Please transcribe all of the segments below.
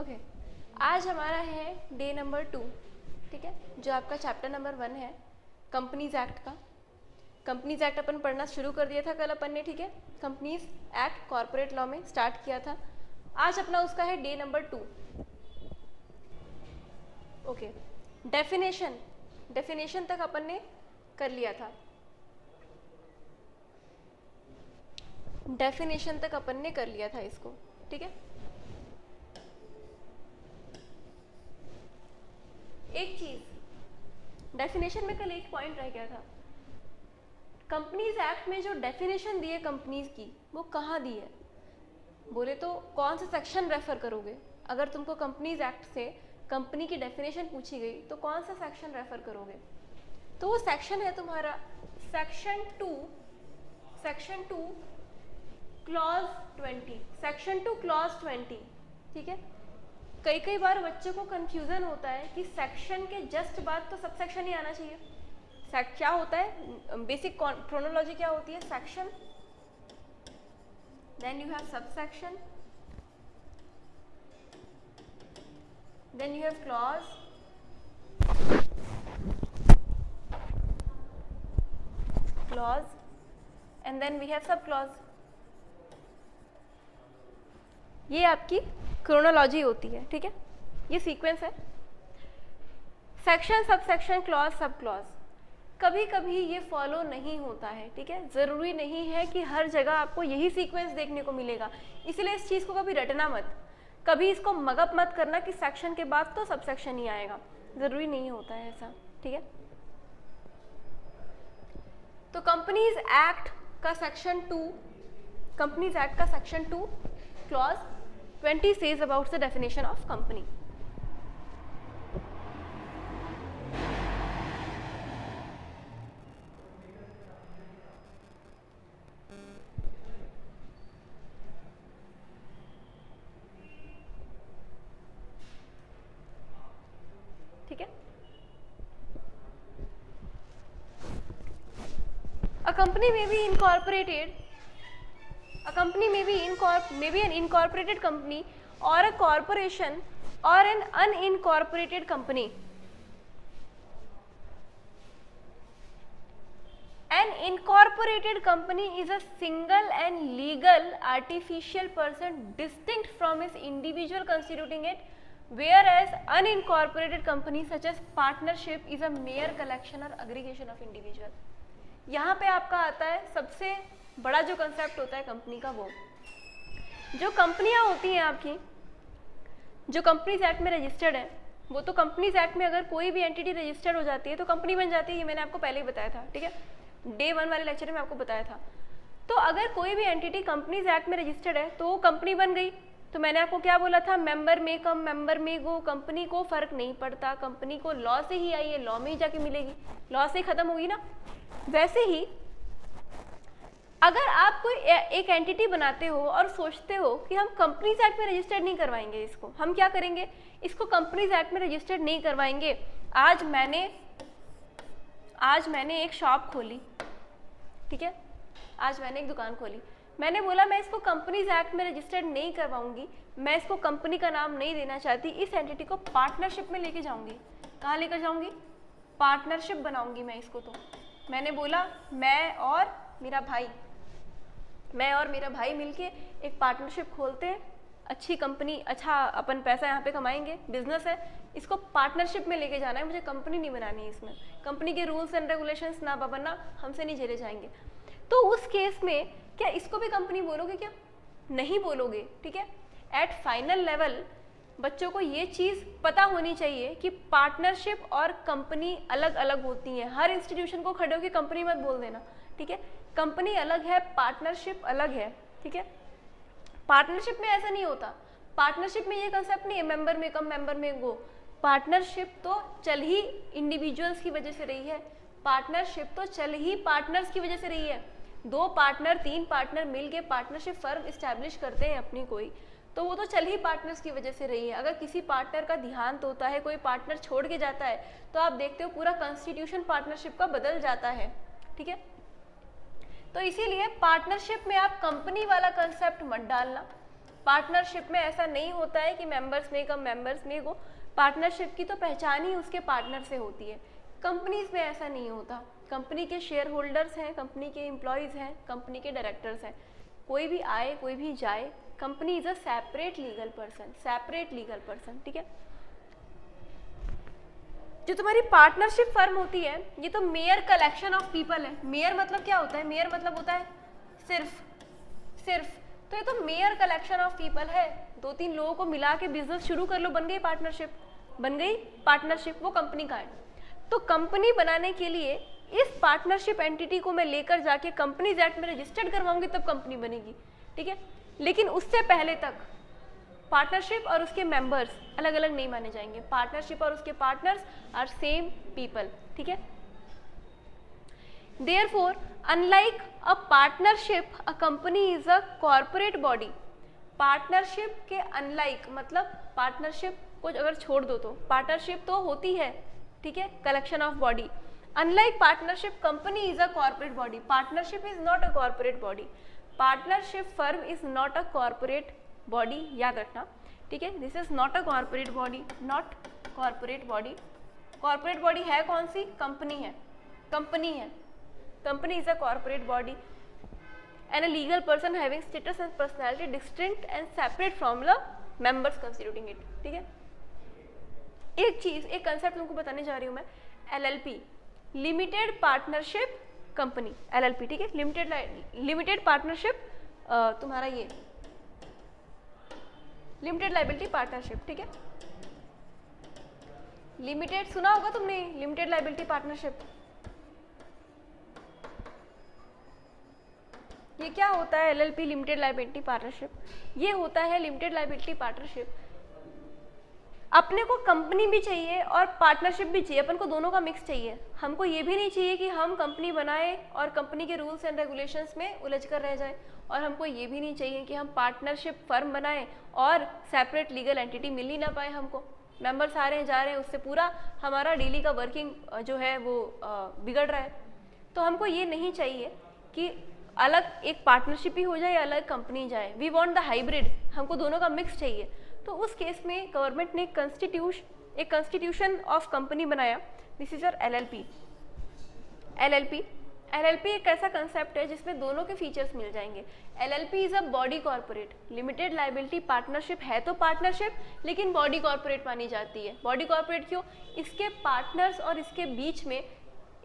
Okay, आज हमारा है डे नंबर 2, ठीक है, जो आपका चैप्टर नंबर 1 है कंपनीज एक्ट का। कंपनीज एक्ट अपन पढ़ना शुरू कर दिया था कल अपन ने, ठीक है। कंपनीज एक्ट कॉर्पोरेट लॉ में स्टार्ट किया था। आज अपना उसका है डे नंबर 2। ओके, डेफिनेशन तक अपन ने कर लिया था। डेफिनेशन तक अपन ने कर लिया था इसको, ठीक है। एक चीज डेफिनेशन में कल एक पॉइंट रह गया था। कंपनीज एक्ट में जो डेफिनेशन दी है कंपनीज की, वो कहाँ दी है? बोले तो कौन सा सेक्शन रेफर करोगे? अगर तुमको कंपनीज एक्ट से कंपनी की डेफिनेशन पूछी गई तो कौन सा सेक्शन रेफर करोगे? तो वो सेक्शन है तुम्हारा सेक्शन 2 क्लॉज 20, सेक्शन 2 क्लॉज 20, ठीक है। कई बार बच्चों को कंफ्यूजन होता है कि सेक्शन के जस्ट बाद तो सब सेक्शन ही आना चाहिए। क्या होता है बेसिक क्रोनोलॉजी, क्या होती है? Section, then you have sub section, then you have clause, and then we have sub clause. ये आपकी क्रोनोलॉजी होती है, ठीक है। ये सीक्वेंस है, section, sub section, clause, sub clause. कभी कभी ये फॉलो नहीं होता है, ठीक है। जरूरी नहीं है कि हर जगह आपको यही सीक्वेंस देखने को मिलेगा, इसलिए इस चीज को कभी रटना मत, कभी इसको मगअप मत करना कि सेक्शन के बाद तो सब सेक्शन ही आएगा। जरूरी नहीं होता है ऐसा, ठीक है। तो कंपनीज एक्ट का सेक्शन 2, कंपनीज एक्ट का section 2 clause 20 says about the definition of company. ठीक है। A company may be incorporated. A company may be an incorporated company or a corporation or an unincorporated company. An incorporated company is a single and legal artificial person distinct from its individual constituting it, whereas unincorporated company such as partnership is a mere collection or aggregation of individual. यहाँ पे आपका आता है सबसे बड़ा जो concept होता है कंपनी का, वो जो कंपनियां होती हैं आपकी, जो कंपनीज एक्ट में रजिस्टर्ड है, वो तो कंपनीज एक्ट में अगर कोई भी एंटिटी रजिस्टर्ड हो जाती है तो कंपनी बन जाती है। ये मैंने आपको पहले ही बताया था, ठीक है, डे 1 वाले लेक्चर में आपको बताया था। तो अगर कोई भी एंटिटी कंपनीज एक्ट में रजिस्टर्ड है तो वो कंपनी बन गई। तो मैंने आपको क्या बोला था? मेंबर में कम, मेंबर में गो, कंपनी को फर्क नहीं पड़ता, कंपनी को लॉ से ही आई है, लॉ में ही जाके मिलेगी, लॉ से ही खत्म होगी ना। वैसे ही अगर आप कोई एक एंटिटी बनाते हो और सोचते हो कि हम कंपनीज एक्ट में रजिस्टर्ड नहीं करवाएंगे, इसको हम क्या करेंगे, इसको कंपनीज एक्ट में रजिस्टर्ड नहीं करवाएंगे। आज मैंने एक शॉप खोली, ठीक है, आज मैंने एक दुकान खोली, मैंने बोला मैं इसको कंपनीज एक्ट में रजिस्टर्ड नहीं करवाऊंगी, मैं इसको कंपनी का नाम नहीं देना चाहती, इस एंटिटी को पार्टनरशिप में लेके जाऊंगी। कहाँ लेकर जाऊंगी? पार्टनरशिप बनाऊंगी मैं इसको। तो मैंने बोला मैं और मेरा भाई मिलके एक पार्टनरशिप खोलते हैं, अच्छी कंपनी, अच्छा अपन पैसा यहाँ पे कमाएंगे, बिजनेस है, इसको पार्टनरशिप में लेके जाना है, मुझे कंपनी नहीं बनानी है, इसमें कंपनी के रूल्स एंड रेगुलेशंस ना बाबा हमसे नहीं झेले जाएंगे। तो उस केस में क्या इसको भी कंपनी बोलोगे? क्या नहीं बोलोगे, ठीक है। एट फाइनल लेवल बच्चों को ये चीज़ पता होनी चाहिए कि पार्टनरशिप और कंपनी अलग अलग होती हैं। हर इंस्टीट्यूशन को खड़े होकर कंपनी मत बोल देना, ठीक है। कंपनी अलग है, पार्टनरशिप अलग है, ठीक है। पार्टनरशिप में ऐसा नहीं होता, पार्टनरशिप में ये कंसेप्ट नहीं है मेंबर में कम, मेंबर में गो। पार्टनरशिप तो चल ही इंडिविजुअल्स की वजह से रही है, पार्टनरशिप तो चल ही पार्टनर्स की वजह से रही है। 2 पार्टनर 3 पार्टनर मिलके पार्टनरशिप फर्म इस्टेब्लिश करते हैं अपनी कोई, तो वो तो चल ही पार्टनर्स की वजह से रही है। अगर किसी पार्टनर का देहांत होता है, कोई पार्टनर छोड़ के जाता है, तो आप देखते हो पूरा कॉन्स्टिट्यूशन पार्टनरशिप का बदल जाता है, ठीक है। तो इसीलिए पार्टनरशिप में आप कंपनी वाला कंसेप्ट मत डालना, पार्टनरशिप में ऐसा नहीं होता है कि मेंबर्स में कम मेंबर्स में को, पार्टनरशिप की तो पहचान ही उसके पार्टनर से होती है। कंपनीज में ऐसा नहीं होता, कंपनी के शेयर होल्डर्स हैं, कंपनी के एम्प्लॉयज़ हैं, कंपनी के डायरेक्टर्स हैं, कोई भी आए कोई भी जाए, company is a separate legal person, separate legal person, ठीक है। जो तुम्हारी पार्टनरशिप फर्म होती है ये तो मेयर कलेक्शन ऑफ पीपल है। मेयर मतलब क्या होता है? मेयर मतलब होता है सिर्फ, तो ये तो मेयर कलेक्शन ऑफ पीपल है। 2-3 लोगों को मिला के बिजनेस शुरू कर लो, बन गई पार्टनरशिप, बन गई पार्टनरशिप, वो कंपनी का है। तो कंपनी बनाने के लिए इस पार्टनरशिप एंटिटी को मैं लेकर जाके कंपनीज एक्ट में रजिस्टर्ड करवाऊंगी तब कंपनी बनेगी, ठीक है। लेकिन उससे पहले तक पार्टनरशिप और उसके मेंबर्स अलग अलग नहीं माने जाएंगे। पार्टनरशिप और उसके पार्टनर्स आर सेम पीपल, ठीक है। Therefore, unlike a partnership, a company is a corporate body. Partnership के अनलाइक मतलब पार्टनरशिप को अगर छोड़ दो तो पार्टनरशिप तो होती है, ठीक है, collection of body. Unlike partnership, company is a corporate body. Partnership is not a corporate body, partnership firm is not a corporate body, याद रखना, ठीक है। This is not a corporate body, not corporate body. Corporate body है कौन सी? Company है, company है। Company is a corporate body and a legal person having status and personality distinct and separate from the members constituting it, ठीक है। एक चीज, एक concept तुमको बताने जा रही हूँ मैं, LLP, limited partnership company, LLP, ठीक है। लिमिटेड पार्टनरशिप तुम्हारा ये लिमिटेड लाइबिलिटी पार्टनरशिप, ठीक है। लिमिटेड सुना होगा तुमने, लिमिटेड लाइबिलिटी पार्टनरशिप। ये क्या होता है? LLP, limited liability partnership. ये होता है लिमिटेड लाइबिलिटी पार्टनरशिप, अपने को कंपनी भी चाहिए और पार्टनरशिप भी चाहिए, अपन को दोनों का मिक्स चाहिए। हमको ये भी नहीं चाहिए कि हम कंपनी बनाए और कंपनी के रूल्स एंड रेगुलेशंस में उलझ कर रह जाए, और हमको ये भी नहीं चाहिए कि हम पार्टनरशिप फर्म बनाए और सेपरेट लीगल एंटिटी मिल ही ना पाए हमको। मेंबर्स आ रहे हैं जा रहे हैं, उससे पूरा हमारा डेली का वर्किंग जो है वो बिगड़ रहा है। तो हमको ये नहीं चाहिए कि अलग एक पार्टनरशिप ही हो जाए या अलग कंपनी जाए। वी वांट द हाइब्रिड, हमको दोनों का मिक्स चाहिए। तो उस केस में गवर्नमेंट ने एक कंस्टिट्यूशन ऑफ कंपनी बनाया, this is your LLP। LLP एक ऐसा कंसेप्ट है जिसमें दोनों के फीचर्स मिल जाएंगे। LLP is a body corporate, limited liability partnership है तो पार्टनरशिप, लेकिन बॉडी कॉर्पोरेट मानी जाती है। बॉडी कॉर्पोरेट क्यों? इसके पार्टनर्स और इसके बीच में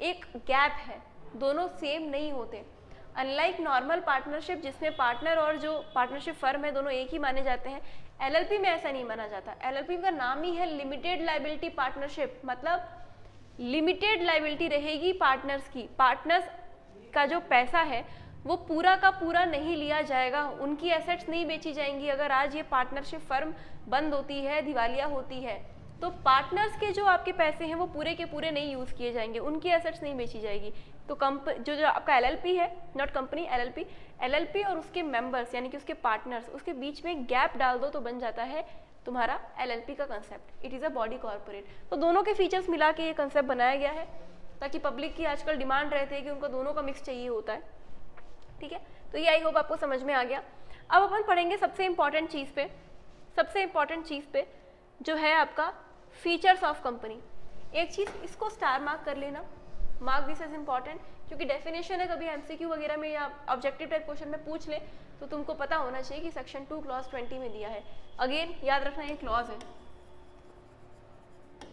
एक गैप है, दोनों सेम नहीं होते। अनलाइक नॉर्मल पार्टनरशिप जिसमें पार्टनर और जो पार्टनरशिप फर्म है दोनों एक ही माने जाते हैं, LLP में ऐसा नहीं माना जाता। LLP का नाम ही है लिमिटेड लाइबिलिटी पार्टनरशिप, मतलब लिमिटेड लाइबिलिटी रहेगी पार्टनर्स की। पार्टनर्स का जो पैसा है वो पूरा का पूरा नहीं लिया जाएगा, उनकी एसेट्स नहीं बेची जाएंगी। अगर आज ये पार्टनरशिप फर्म बंद होती है, दिवालिया होती है, तो पार्टनर्स के जो आपके पैसे हैं वो पूरे के पूरे नहीं यूज़ किए जाएंगे, उनकी एसेट्स नहीं बेची जाएगी। तो जो आपका LLP है, नॉट कंपनी, LLP और उसके मेंबर्स यानी कि उसके पार्टनर्स, उसके बीच में गैप डाल दो तो बन जाता है तुम्हारा LLP का concept. It is a body corporate. तो दोनों के फीचर्स मिला के ये कंसेप्ट बनाया गया है ताकि पब्लिक की आजकल डिमांड रहती है कि उनको दोनों का मिक्स चाहिए होता है, ठीक है। तो ये आई होप आपको समझ में आ गया। अब अपन पढ़ेंगे सबसे इंपॉर्टेंट चीज़ पे जो है आपका फीचर्स ऑफ कंपनी। एक चीज़ इसको स्टार मार्क कर लेना, मार्क दिस एज इम्पॉर्टेंट, क्योंकि डेफिनेशन है, कभी MCQ वगैरह में या ऑब्जेक्टिव टाइप क्वेश्चन में पूछ ले तो तुमको पता होना चाहिए कि सेक्शन 2 क्लॉज 20 में दिया है। अगेन याद रखना ये क्लॉज है,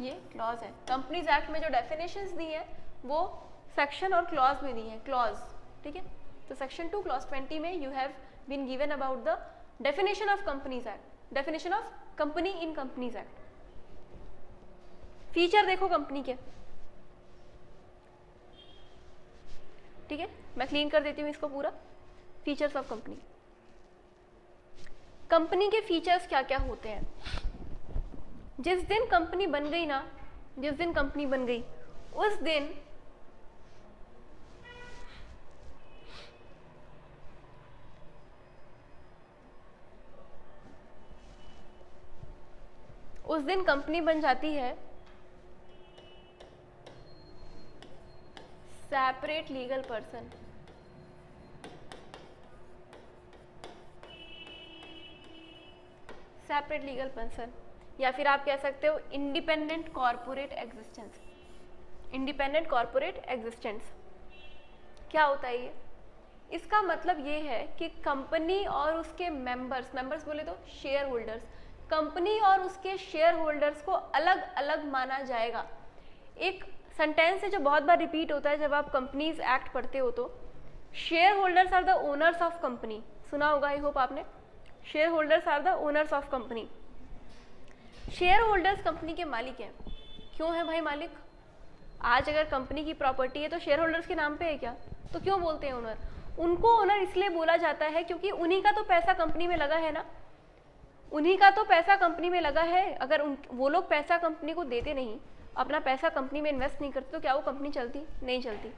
ये क्लॉज है। कंपनीज एक्ट में जो डेफिनेशंस दी है वो सेक्शन और क्लॉज में दी है, क्लॉज, ठीक है। तो सेक्शन 2 क्लॉज 20 में you have been given about the definition of companies act, definition of company in companies act. Feature देखो कंपनी के, ठीक है, मैं क्लीन कर देती हूँ इसको पूरा। फीचर्स ऑफ कंपनी, कंपनी के फीचर्स क्या क्या होते हैं। जिस दिन कंपनी बन गई ना, जिस दिन कंपनी बन गई उस दिन कंपनी बन जाती है separate legal person. Separate legal person, या फिर आप कह सकते हो independent corporate existence. Independent corporate existence क्या होता है ये? इसका मतलब ये है कि कंपनी और उसके मेंबर्स, मेंबर्स बोले तो शेयर होल्डर्स, कंपनी और उसके शेयर होल्डर्स को अलग अलग माना जाएगा। एक सेंटेंस है जो बहुत बार रिपीट होता है जब आप कंपनीज एक्ट पढ़ते हो, तो share holders are the owners of company, सुना होगा आई होप आपने, share holders are the owners of company. Share holders company के मालिक हैं। क्यों है भाई मालिक? आज अगर कंपनी की प्रॉपर्टी है तो शेयर होल्डर्स के नाम पे है क्या? तो क्यों बोलते हैं ओनर? उनको ओनर इसलिए बोला जाता है क्योंकि उन्हीं का तो पैसा कंपनी में लगा है ना, उन्हीं का तो पैसा कंपनी में लगा है। अगर वो लोग पैसा कंपनी को देते नहीं, अपना पैसा कंपनी में इन्वेस्ट नहीं करते, तो क्या वो कंपनी चलती? नहीं चलती।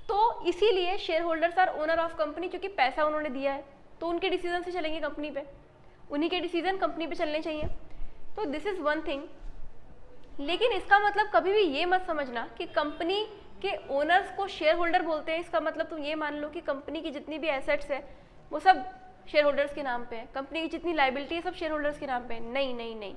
तो इसीलिए share holders are owner of company, क्योंकि पैसा उन्होंने दिया है तो उनके डिसीजन से चलेंगे कंपनी पे, उन्हीं के डिसीजन कंपनी पे चलने चाहिए। तो दिस इज वन थिंग। लेकिन इसका मतलब कभी भी ये मत समझना कि कंपनी के ओनर्स को शेयर होल्डर बोलते हैं, इसका मतलब तुम ये मान लो कि कंपनी की जितनी भी एसेट्स है वो सब शेयर होल्डर्स के नाम पे है, कंपनी की जितनी लाइबिलिटी है सब शेयर होल्डर्स के नाम पे है। नहीं नहीं नहीं,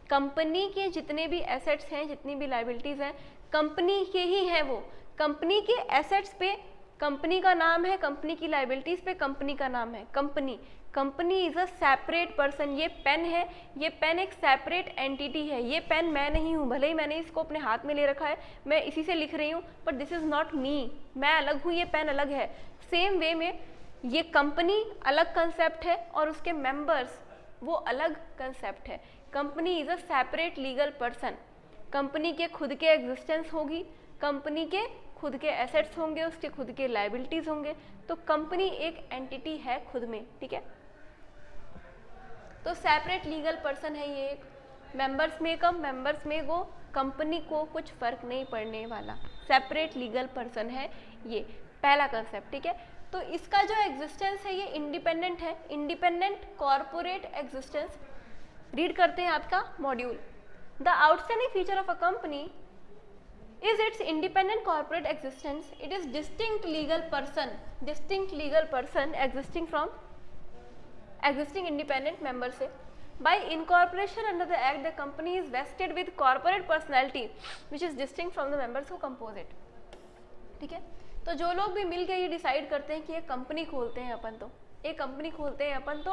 कंपनी के जितने भी एसेट्स हैं, जितनी भी लाइबिलिटीज हैं, कंपनी के ही हैं वो। कंपनी के एसेट्स पे कंपनी का नाम है, कंपनी की लाइबिलिटीज पे कंपनी का नाम है। Company, company is a separate person. ये पेन है, ये पेन एक सेपरेट एंटिटी है। ये पेन मैं नहीं हूँ, भले ही मैंने इसको अपने हाथ में ले रखा है, मैं इसी से लिख रही हूँ, but this is not me. मैं अलग हूँ, ये पेन अलग है। सेम वे में ये कंपनी अलग कंसेप्ट है और उसके मेंबर्स वो अलग कंसेप्ट है। Company is a separate legal person. Company के खुद के एग्जिस्टेंस होगी, कंपनी के खुद के एसेट्स होंगे, उसके खुद के लाइबिलिटीज होंगे। तो कंपनी एक एंटिटी है खुद में, ठीक है। तो सेपरेट लीगल पर्सन है ये एक। मेंबर्स में कम, मेंबर्स में गो, कंपनी को कुछ फर्क नहीं पड़ने वाला, सेपरेट लीगल पर्सन है ये पहला कंसेप्ट, ठीक है। तो इसका जो एग्जिस्टेंस है ये इंडिपेंडेंट है, इंडिपेंडेंट कॉर्पोरेट एग्जिस्टेंस। रीड करते हैं आपका module. The outstanding feature of a company is its independent corporate existence. It is distinct legal person existing from existing independent member से। By incorporation under the act, the company is vested with corporate personality which is distinct from the members who compose it. ठीक है। तो जो लोग भी मिल के ये decide करते हैं कि एक कंपनी खोलते हैं अपन, तो एक कंपनी खोलते हैं अपन,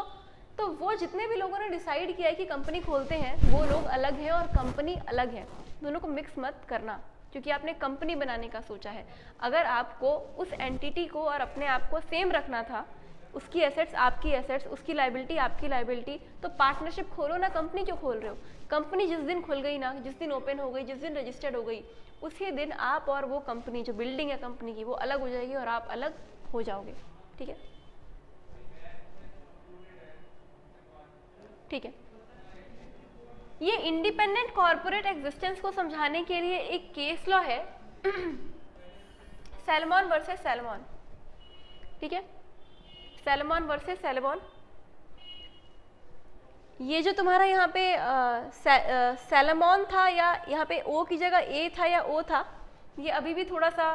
तो वो जितने भी लोगों ने डिसाइड किया है कि कंपनी खोलते हैं वो लोग अलग हैं और कंपनी अलग है। दोनों को मिक्स मत करना, क्योंकि आपने कंपनी बनाने का सोचा है। अगर आपको उस एंटिटी को और अपने आप को सेम रखना था, उसकी एसेट्स आपकी एसेट्स, उसकी लाइबिलिटी आपकी लाइबिलिटी, तो पार्टनरशिप खोलो ना। कंपनी क्यों खोल रहे हो? कंपनी जिस दिन खुल गई ना, जिस दिन ओपन हो गई, जिस दिन रजिस्टर्ड हो गई, उसी दिन आप और वो कंपनी, जो बिल्डिंग है कंपनी की, वो अलग हो जाएगी और आप अलग हो जाओगे, ठीक है। ठीक है। ये इंडिपेंडेंट कॉर्पोरेट एग्जिस्टेंस को समझाने के लिए एक केस लॉ है, सैलमॉन वर्सेस सैलमॉन, ठीक है। Salmon versus salmon. ये जो तुम्हारा यहाँ पे सैलमॉन था, या यहाँ पे ओ की जगह ए था या ओ था, ये अभी भी थोड़ा सा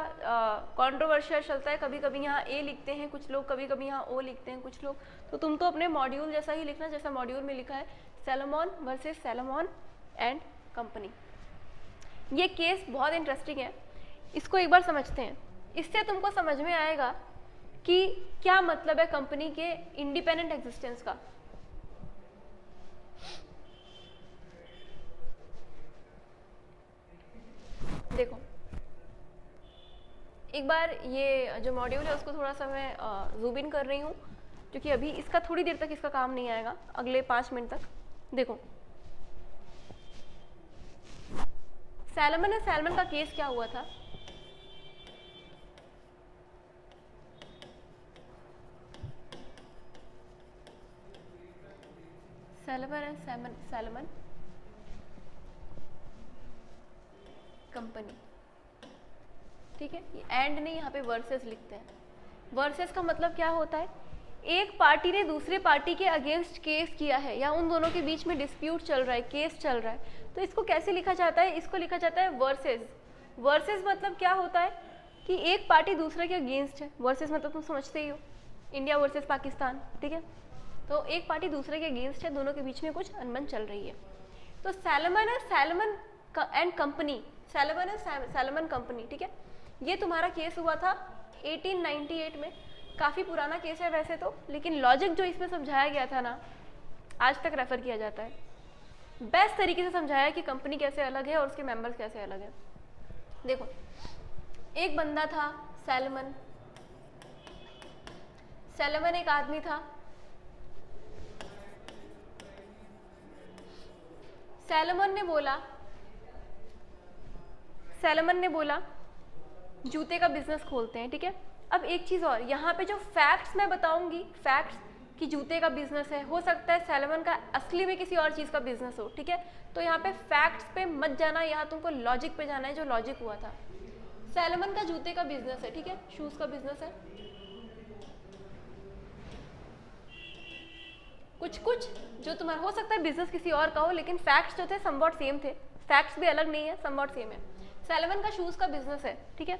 कंट्रोवर्शियल चलता है। कभी कभी यहाँ ए लिखते हैं कुछ लोग, कभी कभी यहाँ ओ लिखते हैं कुछ लोग। तो तुम तो अपने मॉड्यूल जैसा ही लिखना, जैसा मॉड्यूल में लिखा है, salmon versus salmon and company. ये केस बहुत इंटरेस्टिंग है, इसको एक बार समझते हैं। इससे तुमको समझ में आएगा कि क्या मतलब है कंपनी के इंडिपेंडेंट एग्जिस्टेंस का। देखो एक बार ये जो मॉड्यूल है उसको थोड़ा सा मैं जूम इन कर रही हूँ, क्योंकि अभी इसका थोड़ी देर तक इसका काम नहीं आएगा, अगले 5 मिनट तक। देखो सैलमन एंड सैलमन का केस क्या हुआ था। सैलमन एंड सैलमन कंपनी, ठीक है। ये एंड नहीं, यहाँ पे वर्सेस लिखते हैं। वर्सेस का मतलब क्या होता है? एक पार्टी ने दूसरे पार्टी के अगेंस्ट केस किया है, या उन दोनों के बीच में डिस्प्यूट चल रहा है, केस चल रहा है, तो इसको कैसे लिखा जाता है? इसको लिखा जाता है वर्सेस। वर्सेस मतलब क्या होता है कि एक पार्टी दूसरे के अगेंस्ट है। वर्सेस मतलब तुम समझते ही हो, इंडिया वर्सेस पाकिस्तान, ठीक है। तो एक पार्टी दूसरे के अगेंस्ट है, दोनों के बीच में कुछ अनबन चल रही है। तो salmon and company, salmon company, ठीक है, ये तुम्हारा केस हुआ था 1898 में। काफ़ी पुराना केस है वैसे तो, लेकिन लॉजिक जो इसमें समझाया गया था ना, आज तक रेफर किया जाता है। बेस्ट तरीके से समझाया कि कंपनी कैसे अलग है और उसके मेंबर्स कैसे अलग हैं। देखो, एक बंदा था सैलमन एक आदमी था। सैलमन ने बोला जूते का बिजनेस खोलते हैं, ठीक है। अब एक चीज़ और, यहाँ पे जो फैक्ट्स मैं बताऊंगी, फैक्ट्स कि जूते का बिजनेस है, हो सकता है सैलमन का असली में किसी और चीज़ का बिजनेस हो, ठीक है। तो यहाँ पे फैक्ट्स पे मत जाना, यहाँ तुमको लॉजिक पे जाना है, जो लॉजिक हुआ था। सैलमन का जूते का बिजनेस है, ठीक है, शूज़ का बिजनेस है। कुछ जो तुम्हारा हो सकता है बिजनेस किसी और का हो, लेकिन फैक्ट्स जो थे समवॉट सेम थे, फैक्ट्स भी अलग नहीं है, समवॉट सेम है। सैलमन का शूज़ का बिजनेस है, ठीक है।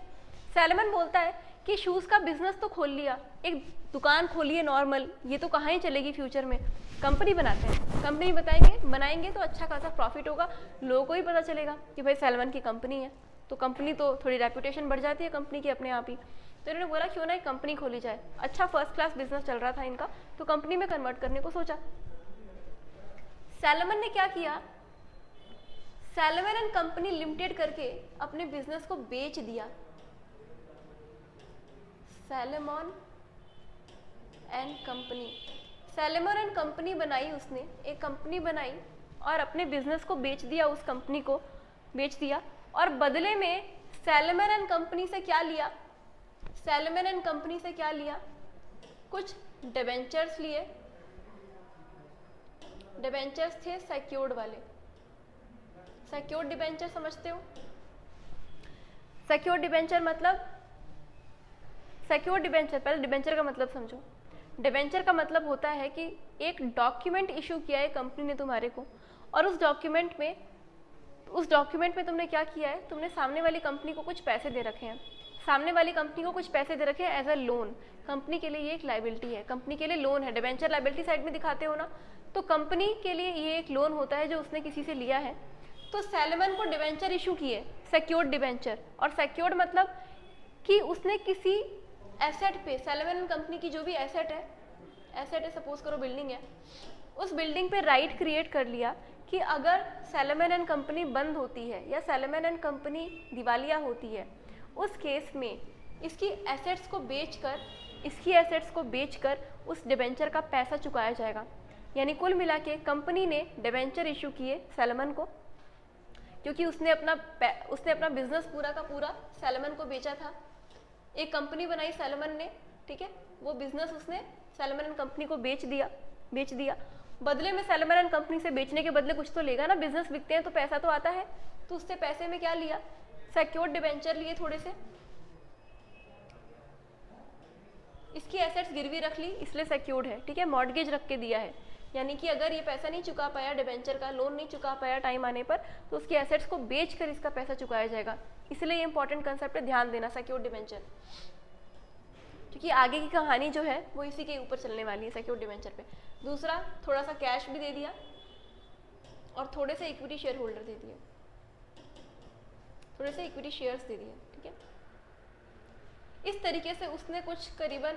सैलमन बोलता है कि शूज़ का बिजनेस तो खोल लिया, एक दुकान खोली है नॉर्मल, ये तो कहाँ ही चलेगी फ्यूचर में, कंपनी बनाते हैं, कंपनी बनाएंगे तो अच्छा खासा प्रॉफिट होगा, लोगों को ही पता चलेगा कि भाई सैलमन की कंपनी है, तो कंपनी तो थोड़ी रेपुटेशन बढ़ जाती है कंपनी की अपने आप ही। तो इन्होंने बोला क्यों ना एक कंपनी खोली जाए, अच्छा फर्स्ट क्लास बिजनेस चल रहा था इनका, तो कंपनी में कन्वर्ट करने को सोचा। सैलमन ने क्या किया, सैलमन एंड कंपनी लिमिटेड करके अपने बिजनेस को बेच दिया। सैलमन एंड कंपनी बनाई उसने, एक कंपनी बनाई और अपने बिजनेस को बेच दिया, उस कंपनी को बेच दिया। और बदले में सैलमन एंड कंपनी से क्या लिया, कुछ डिबेंचर्स लिए। डिबेंचर्स थे सिक्योर्ड वाले, सिक्योर्ड डिबेंचर समझते हो? सिक्योर्ड डिबेंचर मतलब, पहले डिबेंचर का मतलब समझो। डिबेंचर का मतलब होता है कि एक डॉक्यूमेंट इशू किया है कंपनी ने तुम्हारे को, और उस डॉक्यूमेंट में तुमने क्या किया है, तुमने सामने वाली कंपनी को कुछ पैसे दे रखे हैं, एज अ लोन। कंपनी के लिए ये एक लाइबिलिटी है, कंपनी के लिए लोन है। डिबेंचर लाइबिलिटी साइड में दिखाते हो ना, तो कंपनी के लिए ये एक लोन होता है जो उसने किसी से लिया है। तो सैलमन को डिबेंचर इशू किए, सिक्योर्ड डिबेंचर। और सिक्योर्ड मतलब कि उसने किसी एसेट पे, सैलमन कंपनी की जो भी एसेट है, सपोज करो बिल्डिंग है, उस बिल्डिंग पे राइट क्रिएट कर लिया कि अगर सैलमन एंड कंपनी बंद होती है या सैलमन एंड कंपनी दिवालिया होती है, उस केस में इसकी एसेट्स को बेचकर उस डिबेंचर का पैसा चुकाया जाएगा। यानी कुल मिला के कंपनी ने डिबेंचर इशू किए सैलमन को, क्योंकि उसने अपना बिजनेस पूरा का पूरा सैलमन को बेचा था। एक कंपनी बनाई सैलमन ने, ठीक है, वो बिजनेस उसने सैलमन एंड कंपनी को बेच दिया। बदले में सैलमन एंड कंपनी से बेचने के बदले कुछ तो लेगा ना, बिजनेस बिकते हैं तो पैसा तो आता है, तो उससे पैसे में क्या लिया, सिक्योर्ड डिबेंचर लिए थोड़े से, इसकी एसेट्स गिरवी रख ली, इसलिए सिक्योर्ड है, ठीक है, मॉर्गेज रख के दिया है। यानी कि अगर ये पैसा नहीं चुका पाया, डिबेंचर का लोन नहीं चुका पाया टाइम आने पर, तो उसकी एसेट्स को बेचकर इसका पैसा चुकाया जाएगा। इसलिए ये इंपॉर्टेंट कंसेप्ट है, ध्यान देना, सिक्योर्ड डिबेंचर, क्योंकि आगे की कहानी जो है वो इसी के ऊपर चलने वाली है, सिक्योर्ड डिबेंचर पे। दूसरा, थोड़ा सा कैश भी दे दिया और थोड़े से इक्विटी शेयर होल्डर दे दिए, थोड़े से इक्विटी शेयर्स दे दिए, ठीक है। इस तरीके से उसने कुछ करीबन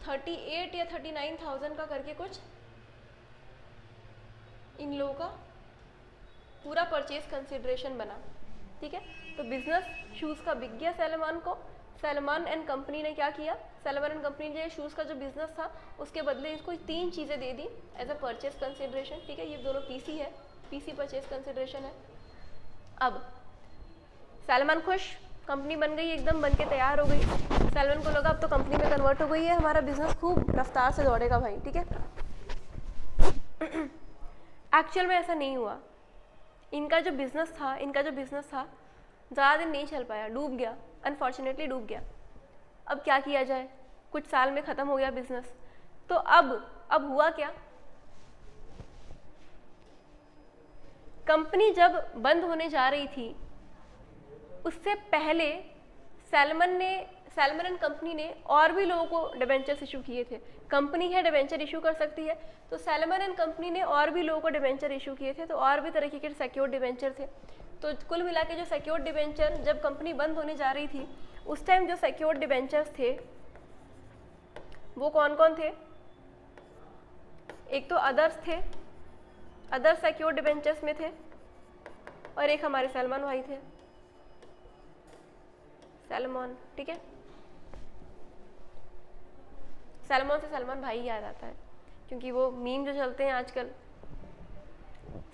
38 या 39,000 का करके कुछ इन लोगों का पूरा परचेज कंसिडरेशन बना, ठीक है। तो बिजनेस शूज़ का बिक गया सैलमन को। सैलमन एंड कंपनी ने क्या किया, सैलमन एंड कंपनी ने शूज़ का जो बिजनेस था उसके बदले इसको 3 चीज़ें दे दी एज अ परचेज कंसिडरेशन, ठीक है। ये दोनों पीसी है, पीसी परचेज कंसिडरेशन है। अब सैलमन खुश, कंपनी बन गई, एकदम बन के तैयार हो गई। सैलमन को लगा अब तो कंपनी में कन्वर्ट हो गई है, हमारा बिजनेस खूब रफ्तार से दौड़ेगा भाई, ठीक है। एक्चुअल में ऐसा नहीं हुआ। इनका जो बिजनेस था ज़्यादा दिन नहीं चल पाया, डूब गया, अनफॉर्चुनेटली डूब गया। अब क्या किया जाए, कुछ साल में ख़त्म हो गया बिजनेस। तो अब हुआ क्या, कंपनी जब बंद होने जा रही थी उससे पहले सैलमन एंड कंपनी ने और भी लोगों को डिबेंचर्स इशू किए थे। कंपनी है डिबेंचर इशू कर सकती है, तो सैलमन एंड कंपनी ने और भी लोगों को डिबेंचर इशू किए थे, तो और भी तरीके के सिक्योर्ड डिबेंचर थे। तो कुल मिला के जो सिक्योर्ड डिबेंचर जब कंपनी बंद होने जा रही थी उस टाइम जो सिक्योर्ड डिबेंचर्स थे वो कौन कौन थे? एक तो अदर्स थे, अदर सिक्योर्ड डिबेंचर्स में थे, और एक हमारे सलमान भाई थे, सलमान, ठीक है। सलमान से सलमान भाई याद आता है क्योंकि वो मीम जो चलते हैं आजकल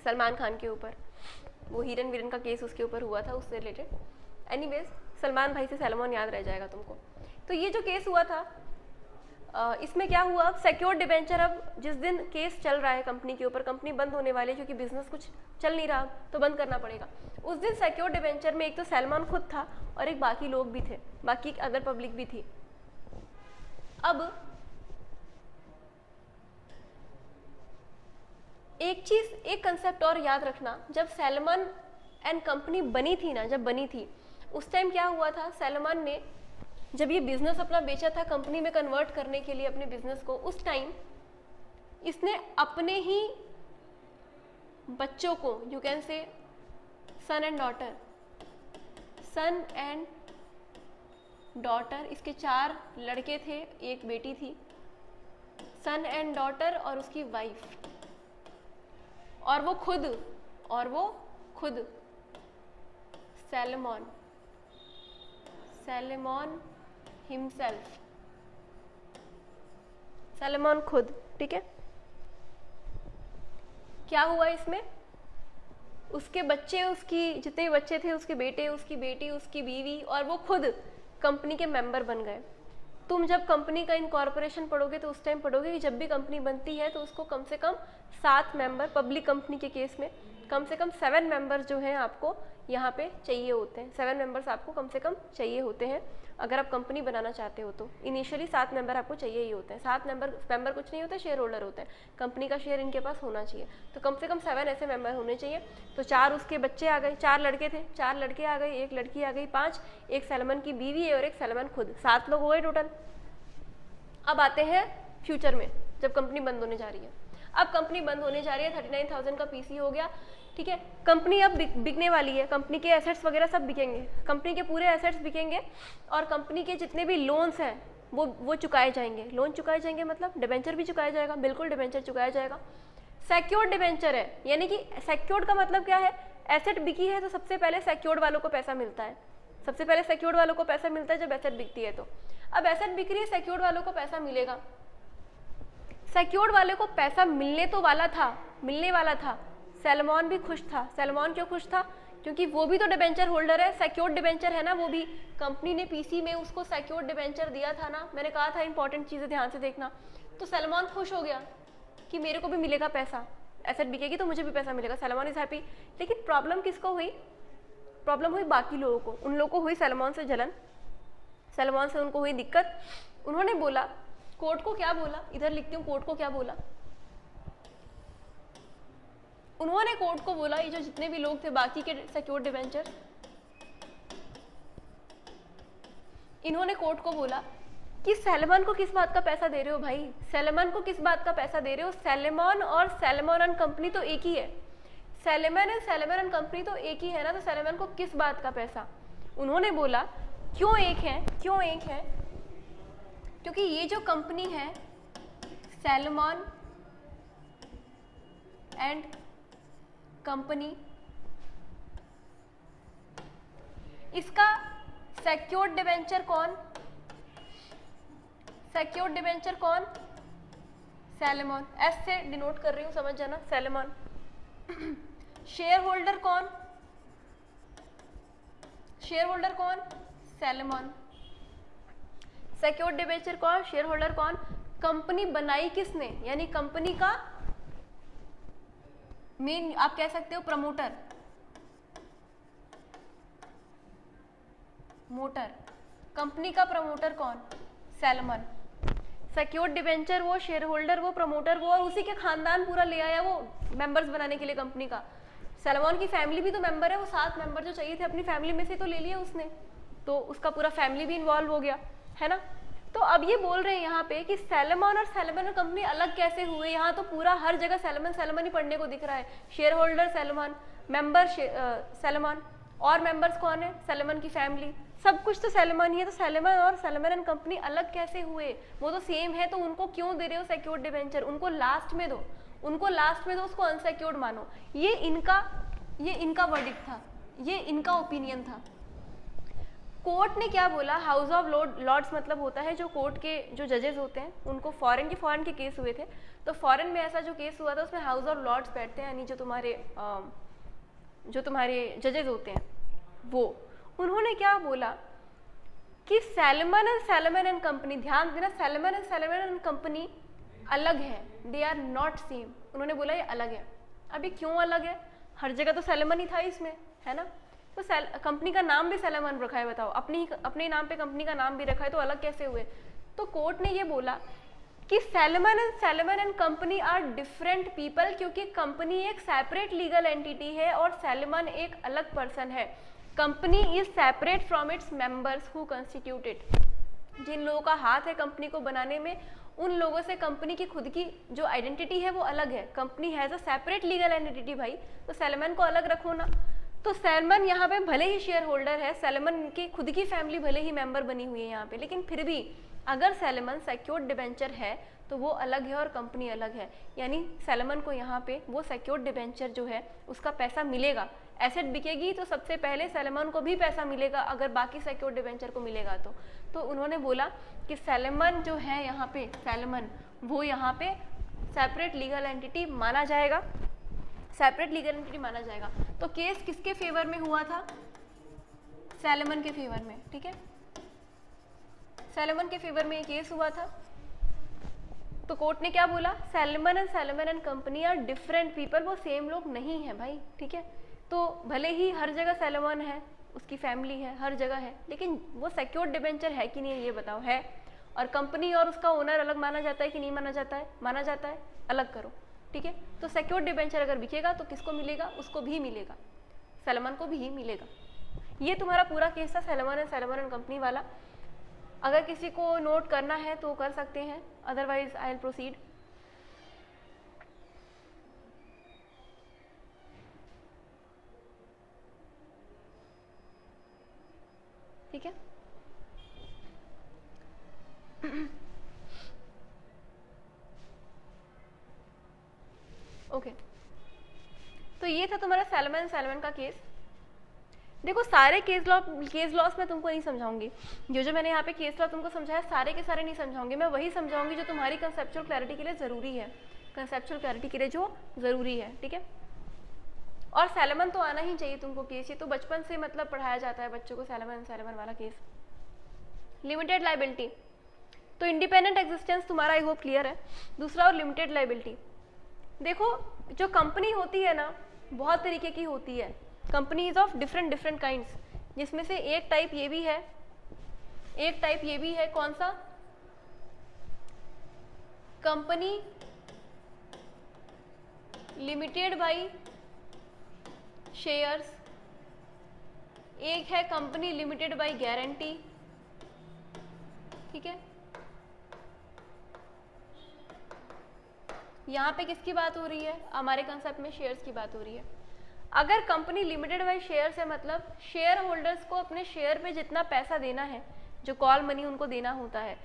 सलमान खान के ऊपर, वो हीरन वीरन का केस उसके ऊपर हुआ था, उससे रिलेटेड। एनीवेज सलमान भाई से सलमान याद रह जाएगा तुमको। तो ये जो केस हुआ था इसमें क्या हुआ, अब सिक्योर्ड डिबेंचर, अब जिस दिन केस चल रहा है कंपनी के ऊपर, कंपनी बंद होने वाली है क्योंकि बिजनेस कुछ चल नहीं रहा तो बंद करना पड़ेगा, उस दिन सिक्योर्ड डिबेंचर में एक तो सलमान खुद था और एक बाकी लोग भी थे, बाकी अदर पब्लिक भी थी। अब एक चीज, एक कंसेप्ट और याद रखना, जब सैलमन एंड कंपनी बनी थी ना, जब बनी थी उस टाइम क्या हुआ था, सैलमन ने जब ये बिजनेस अपना बेचा था कंपनी में कन्वर्ट करने के लिए अपने बिजनेस को, उस टाइम इसने अपने ही बच्चों को, you can say son and daughter, son and daughter, इसके 4 लड़के थे, एक बेटी थी, सन एंड डॉटर और उसकी वाइफ, और वो खुद सैलमन हिमसेल्फ, सैलमन खुद, ठीक है। क्या हुआ इसमें, उसके बच्चे, उसकी जितने बच्चे थे, उसके बेटे, उसकी बेटी, उसकी बीवी और वो खुद कंपनी के मेंबर बन गए। तुम जब कंपनी का इनकॉर्पोरेशन पढ़ोगे तो उस टाइम पढ़ोगे कि जब भी कंपनी बनती है तो उसको कम से कम 7 मेंबर, पब्लिक कंपनी के केस में कम से कम 7 मेंबर्स जो हैं आपको यहाँ पे चाहिए होते हैं, 7 मेंबर्स आपको कम से कम चाहिए होते हैं अगर आप कंपनी बनाना चाहते हो तो। इनिशियली 7 मेंबर आपको चाहिए ही होते हैं, 7 मेंबर कुछ नहीं होते, शेयर होल्डर होते हैं, कंपनी का शेयर इनके पास होना चाहिए, तो कम से कम 7 ऐसे मेंबर होने चाहिए। तो 4 उसके बच्चे आ गए, 4 लड़के थे, 4 लड़के आ गए, एक लड़की आ गई, 5, एक सैलमन की बीवी है और एक सैलमन खुद, 7 लोग हो गए टोटल। अब आते हैं फ्यूचर में, जब कंपनी बंद होने जा रही है। अब कंपनी बंद होने जा रही है, 39,000 का पीसी हो गया, ठीक है। कंपनी अब बिकने वाली है, कंपनी के एसेट्स वगैरह सब बिकेंगे, कंपनी के पूरे एसेट्स बिकेंगे और कंपनी के जितने भी लोन्स हैं वो चुकाए जाएंगे। लोन चुकाए जाएंगे मतलब डिबेंचर भी चुकाया जाएगा, बिल्कुल डिबेंचर चुकाया जाएगा। सिक्योर्ड डिबेंचर है, यानी कि सिक्योर्ड का मतलब क्या है, एसेट बिकी है तो सबसे पहले सिक्योर्ड वालों को पैसा मिलता है, सबसे पहले सिक्योर्ड वालों को पैसा मिलता है जब एसेट बिकती है। तो अब एसेट बिक रही है, सिक्योर्ड वालों को पैसा मिलेगा, सिक्योर्ड वाले को पैसा मिलने तो वाला था, मिलने वाला था। सैलमन भी खुश था। सैलमन क्यों खुश था, क्योंकि वो भी तो डिबेंचर होल्डर है, सिक्योर्ड डिबेंचर है ना, वो भी कंपनी ने पीसी में उसको सिक्योर्ड डिबेंचर दिया था ना, मैंने कहा था इंपॉर्टेंट चीज़ें ध्यान से देखना। तो सैलमन खुश हो गया कि मेरे को भी मिलेगा पैसा, एसेट बिकेगी तो मुझे भी पैसा मिलेगा, सैलमन इज हैप्पी। लेकिन प्रॉब्लम किसको हुई, प्रॉब्लम हुई बाकी लोगों को, उन लोगों को हुई सैलमन से जलन, सैलमन से उनको हुई दिक्कत। उन्होंने बोला, कोर्ट को क्या बोला, इधर लिखती हूँ कोर्ट को क्या बोला, उन्होंने कोर्ट को बोला, ये जो जितने भी लोग थे बाकी के सिक्योर्ड डिबेंचर, इन्होंने कोर्ट को बोला कि सैलमन को किस बात का पैसा दे रहे हो भाई, सैलमन को किस बात का पैसा दे रहे हो, सैलमन और सैलमन एंड कंपनी तो एक ही है, सैलमन एंड कंपनी तो एक ही है ना, तो सैलमन को किस बात का पैसा। उन्होंने बोला क्यों एक है, क्यों एक है, क्योंकि ये जो कंपनी है सैलमन एंड कंपनी, इसका सिक्योर्ड डिबेंचर कौन, सिक्योर्ड डिबेंचर कौन, सैलमन, एस से डिनोट कर रही हूं समझ जाना, सैलमन। शेयर होल्डर कौन, शेयर होल्डर कौन, सैलमन। सिक्योर्ड डिबेंचर कौन, शेयर होल्डर कौन, कंपनी बनाई किसने, यानी कंपनी का मेन आप कह सकते हो प्रमोटर, मोटर, कंपनी का प्रमोटर कौन, सैलमन। सिक्योर्ड डिबेंचर वो, शेयर होल्डर वो, प्रमोटर वो, और उसी के खानदान पूरा ले आया वो मेंबर्स बनाने के लिए कंपनी का। सैलमन की फैमिली भी तो मेंबर है, वो 7 मेंबर जो चाहिए थे अपनी फैमिली में से तो ले लिए उसने, तो उसका पूरा फैमिली भी इन्वॉल्व हो गया, है ना। तो अब ये बोल रहे हैं यहाँ पे कि सैलमन और सैलमन कंपनी अलग कैसे हुए। यहाँ तो पूरा हर जगह सैलमन सैलमन ही पढ़ने को दिख रहा है। Share holder salmon, member salmon, और मेंबर्स कौन है, सैलमन की फैमिली, सब कुछ तो सैलमन ही है। तो सैलमन और सैलमन एंड कंपनी अलग कैसे हुए, वो तो सेम है, तो उनको क्यों दे रहे हो सिक्योर्ड डिबेंचर, उनको लास्ट में दो, उनको लास्ट में दो, उसको अनसिक्योर्ड मानो। ये इनका वर्डिक्ट था, ये इनका ओपिनियन था। कोर्ट ने क्या बोला, हाउस ऑफ लॉर्ड्स मतलब होता है जो कोर्ट के जो जजेस होते हैं उनको, फॉरेन के केस हुए थे, तो फॉरेन में ऐसा जो केस हुआ था उसमें हाउस ऑफ लॉर्ड्स बैठते हैं, यानी जो तुम्हारे जजेस होते हैं वो। उन्होंने क्या बोला कि सैलमन एंड कंपनी, ध्यान देना, सैलमन एंड कंपनी अलग है, दे आर नॉट सेम। उन्होंने बोला ये अलग है। अभी क्यों अलग है, हर जगह तो सैलमन ही था इसमें, है ना। तो कंपनी का नाम भी सैलमन रखा है, बताओ, अपने नाम पे कंपनी का नाम भी रखा है, तो अलग कैसे हुए। तो कोर्ट ने ये बोला कि Salomon and company are different people, क्योंकि कंपनी एक सेपरेट लीगल एंटिटी है और सैलमन एक अलग पर्सन है। Company is separate from its members who constitute it. जिन लोगों का हाथ है कंपनी को बनाने में, उन लोगों से कंपनी की खुद की जो आइडेंटिटी है वो अलग है। Company has a separate legal entity भाई, तो सैलमन को अलग रखो ना। तो सैलमन यहाँ पे भले ही शेयर होल्डर है, सैलमन की खुद की फैमिली भले ही मेंबर बनी हुई है यहाँ पे, लेकिन फिर भी अगर सैलमन सिक्योर्ड डिबेंचर है तो वो अलग है और कंपनी अलग है, यानी सैलमन को यहाँ पे वो सिक्योर्ड डिबेंचर जो है उसका पैसा मिलेगा। एसेट बिकेगी तो सबसे पहले सैलमन को भी पैसा मिलेगा, अगर बाकी सिक्योर्ड डिबेंचर को मिलेगा तो उन्होंने बोला कि सैलमन जो है यहाँ पे, सैलमन वो यहाँ पे सेपरेट लीगल एंटिटी माना जाएगा, सेपरेट लीगल एंटिटी माना जाएगा। तो केस किसके फेवर में हुआ था, सैलमन के फेवर में, ठीक है, सैलमन के फेवर में ये केस हुआ था। तो कोर्ट ने क्या बोला, Salomon and company are different people, वो सेम लोग नहीं है भाई, ठीक है। तो भले ही हर जगह सैलमन है, उसकी फैमिली है, हर जगह है, लेकिन वो सिक्योर्ड डिबेंचर है कि नहीं ये बताओ, है। और कंपनी और उसका ओनर अलग माना जाता है कि नहीं माना जाता है, माना जाता है, अलग करो, ठीक है। तो सिक्योर्ड डिबेंचर अगर बिकेगा तो किसको मिलेगा, उसको भी मिलेगा, सैलमन को भी मिलेगा। ये तुम्हारा पूरा केस था सैलमन एंड कंपनी वाला। अगर किसी को नोट करना है तो कर सकते हैं, अदरवाइज आई विल प्रोसीड। ठीक है, ओके। तो ये था तुम्हारा सैलमन का केस। देखो सारे केस लॉस मैं तुमको नहीं समझाऊंगी, जो मैंने यहाँ पे केस लॉ तुमको समझाया सारे के सारे नहीं समझाऊंगी, मैं वही समझाऊंगी जो तुम्हारी कंसेप्चुअल क्लैरिटी के लिए ज़रूरी है, कंसेप्चुअल क्लैरिटी के लिए जो ज़रूरी है, ठीक है। और सैलमन तो आना ही चाहिए तुमको केस, ये तो बचपन से मतलब पढ़ाया जाता है बच्चों को, सैलमन वाला केस। लिमिटेड लाइबिलिटी, तो इंडिपेंडेंट एग्जिस्टेंस तुम्हारा आई होप क्लियर है। दूसरा और लिमिटेड लाइबिलिटी, देखो जो कंपनी होती है ना बहुत तरीके की होती है, कंपनीज ऑफ डिफरेंट काइंड्स, जिसमें से एक टाइप ये भी है, एक टाइप ये भी है, कौन सा, कंपनी लिमिटेड बाय शेयर्स, एक है कंपनी लिमिटेड बाय गारंटी, ठीक है। यहाँ पे किसकी बात हो रही है, हमारे कंसेप्ट में शेयर्स की बात हो रही है। अगर कंपनी लिमिटेड बाय शेयर्स है मतलब शेयर होल्डर्स को अपने शेयर पे जितना पैसा देना है, जो कॉल मनी उनको देना होता है,